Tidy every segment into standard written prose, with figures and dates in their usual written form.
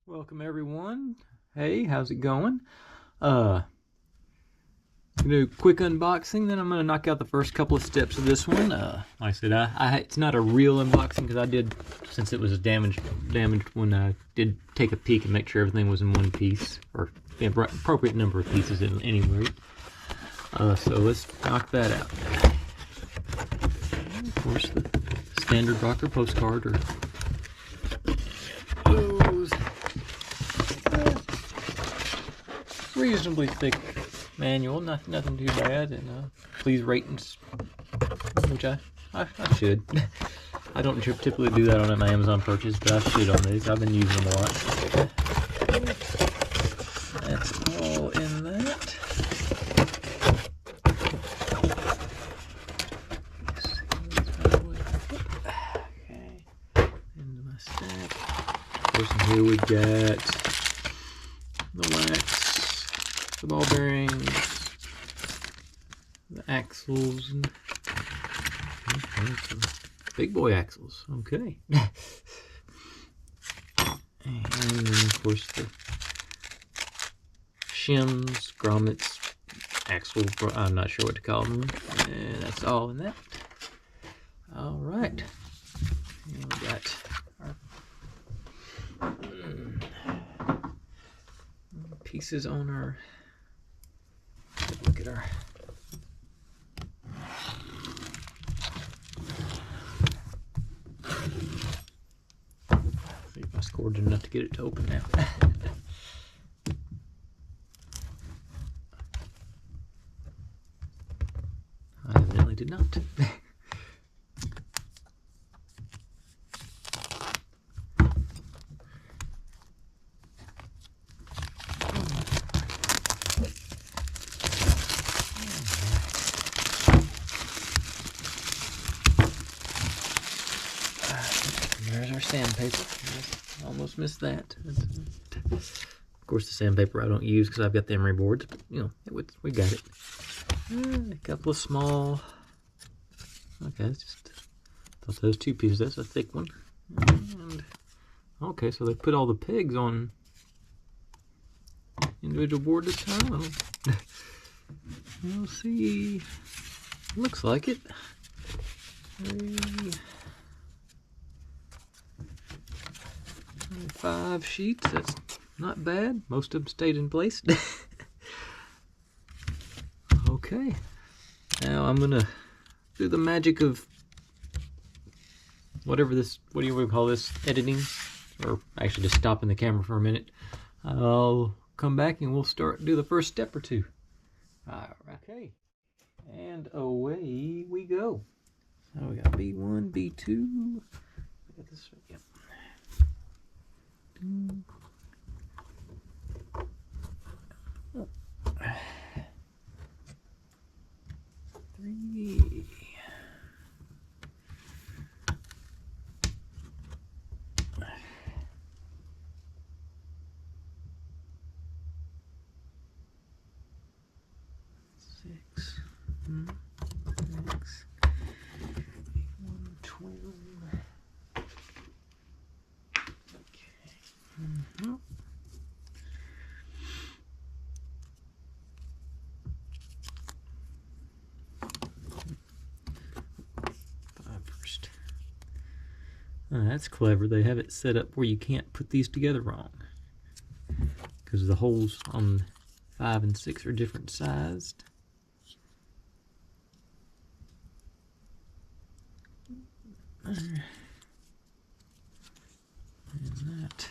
Welcome everyone. Hey, how's it going? Gonna do a quick unboxing, then I'm gonna knock out the first couple of steps of this one. Like I said, it's not a real unboxing because I did, since it was damaged when I did take a peek and make sure everything was in one piece, or the appropriate number of pieces at any rate. So let's knock that out. And of course, the standard ROKR postcard, or those reasonably thick manual, nothing too bad, and please rate and which I should. I don't typically do that on my Amazon purchase, but I should on these. I've been using them a lot. That's all in that. Okay, into my stack. Of course, in here we got the wax, the ball bearings, the axles, and big boy axles. Okay. And then, of course, the shims, grommets, axle, I'm not sure what to call them. And that's all in that. All right. And we got our pieces on our, look at our see if I scored enough to get it to open now. I evidently did not. There's our sandpaper. Almost missed that. Of course, the sandpaper I don't use because I've got the emery boards, but you know, we got it. A couple of small. Okay, it's just thought those two pieces. That's a thick one. And okay, so they put all the pegs on individual board this time. We'll see. Looks like it. 5 sheets, that's not bad. Most of them stayed in place. Okay, now I'm gonna do the magic of whatever this, what do you call this, editing, or actually just stopping the camera for a minute. I'll come back and we'll do the first step or two. All right. Okay, and away we go. So we got B1, B2. We got this. Yep. 3. 6. 6. 1, 12. First. That's clever. They have it set up where you can't put these together wrong, because the holes on 5 and 6 are different sized. And that.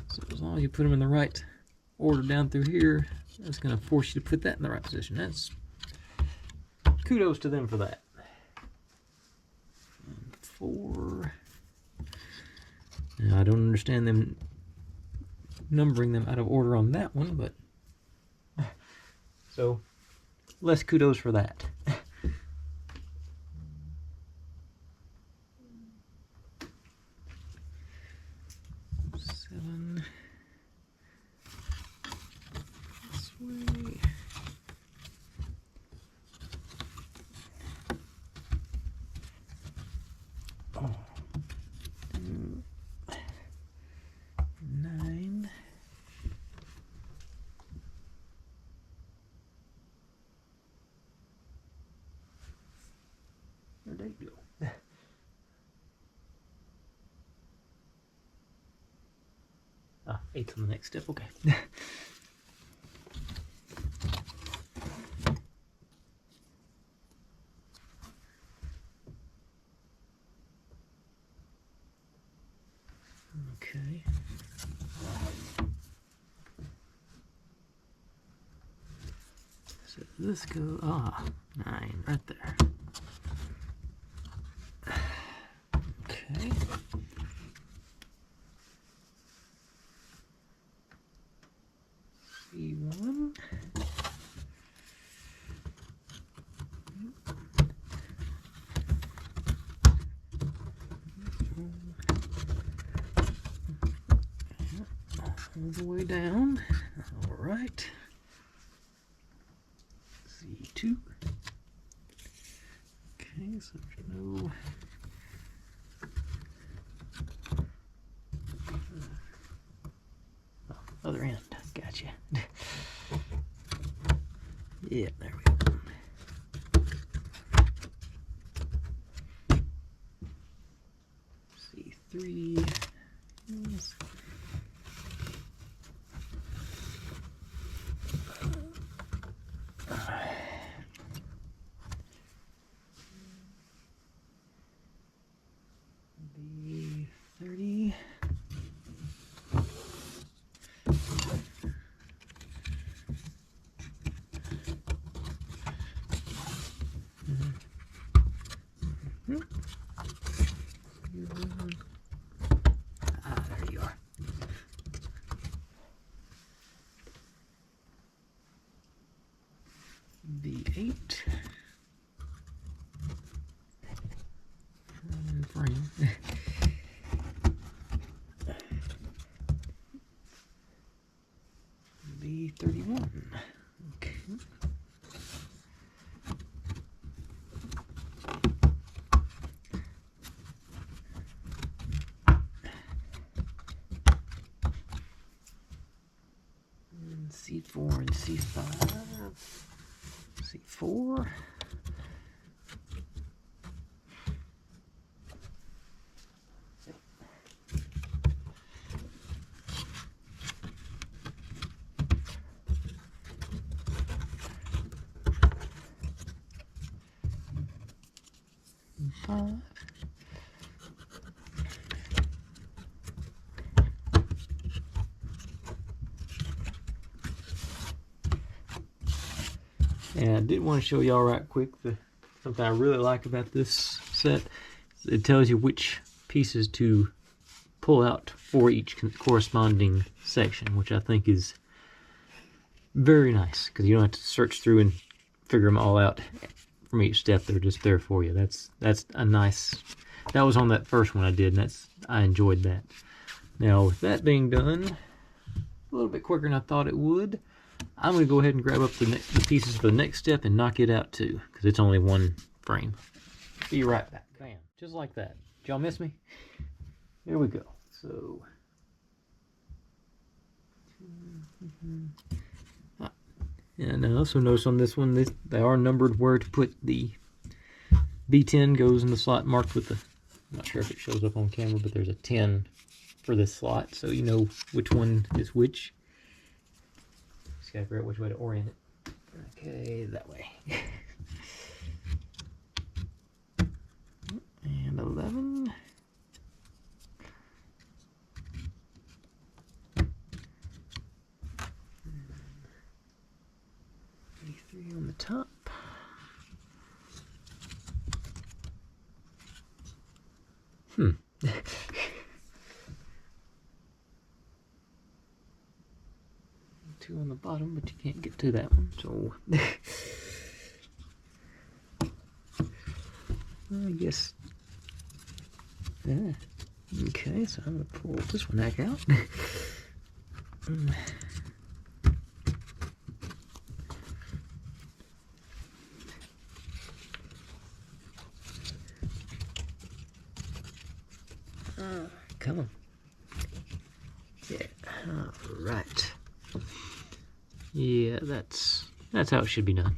So as long as you put them in the right order down through here, that's going to force you to put that in the right position. That's kudos to them for that. And 4. Now I don't understand them numbering them out of order on that one, but so less kudos for that. 7. This way. Oh. go. Ah, 8th on the next step, okay. Okay. So this goes, 9 right there. Okay. C1. All the way down. All right. C2. Okay, so there's no. Other end. Gotcha. Yeah, there we go. C3. Yes. B30. There you are. B8. Frame. B31. Okay. And C4 and C5. C4. Five. And I did want to show y'all right quick something I really like about this set. It tells you which pieces to pull out for each corresponding section, which I think is very nice because you don't have to search through and figure them all out from each step. They're just there for you. That's a nice. That was on that first one I did, and I enjoyed that. Now with that being done, a little bit quicker than I thought it would, I'm going to go ahead and grab up the pieces for the next step and knock it out too, because it's only one frame. Be right back. Bam, just like that. Did y'all miss me? There we go. So. And I also notice on this one, they are numbered where to put the B10 goes in the slot marked with the, I'm not sure if it shows up on camera, but there's a 10 for this slot, so you know which one is which. Just gotta figure out which way to orient it. Okay, that way. And 11. On the top. Two on the bottom, but you can't get to that one, so I guess. Yeah. Okay, so I'm gonna pull this one back out. Come on. Yeah. All right. Yeah, that's how it should be done.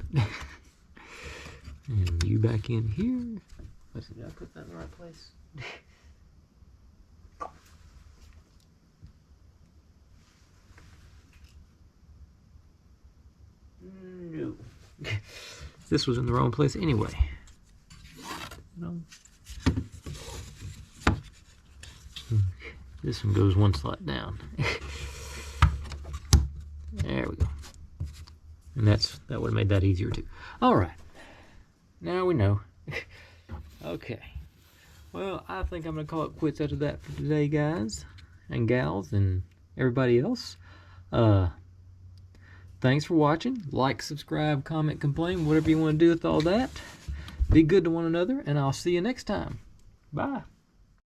And you back in here. Let's see, did I put that in the right place? No. This was in the wrong place anyway. No. This one goes one slot down. There we go. And that would have made that easier too. Alright. Now we know. Okay. Well, I think I'm going to call it quits after that for today, guys and gals and everybody else. Thanks for watching. Like, subscribe, comment, complain, whatever you want to do with all that. Be good to one another, and I'll see you next time. Bye.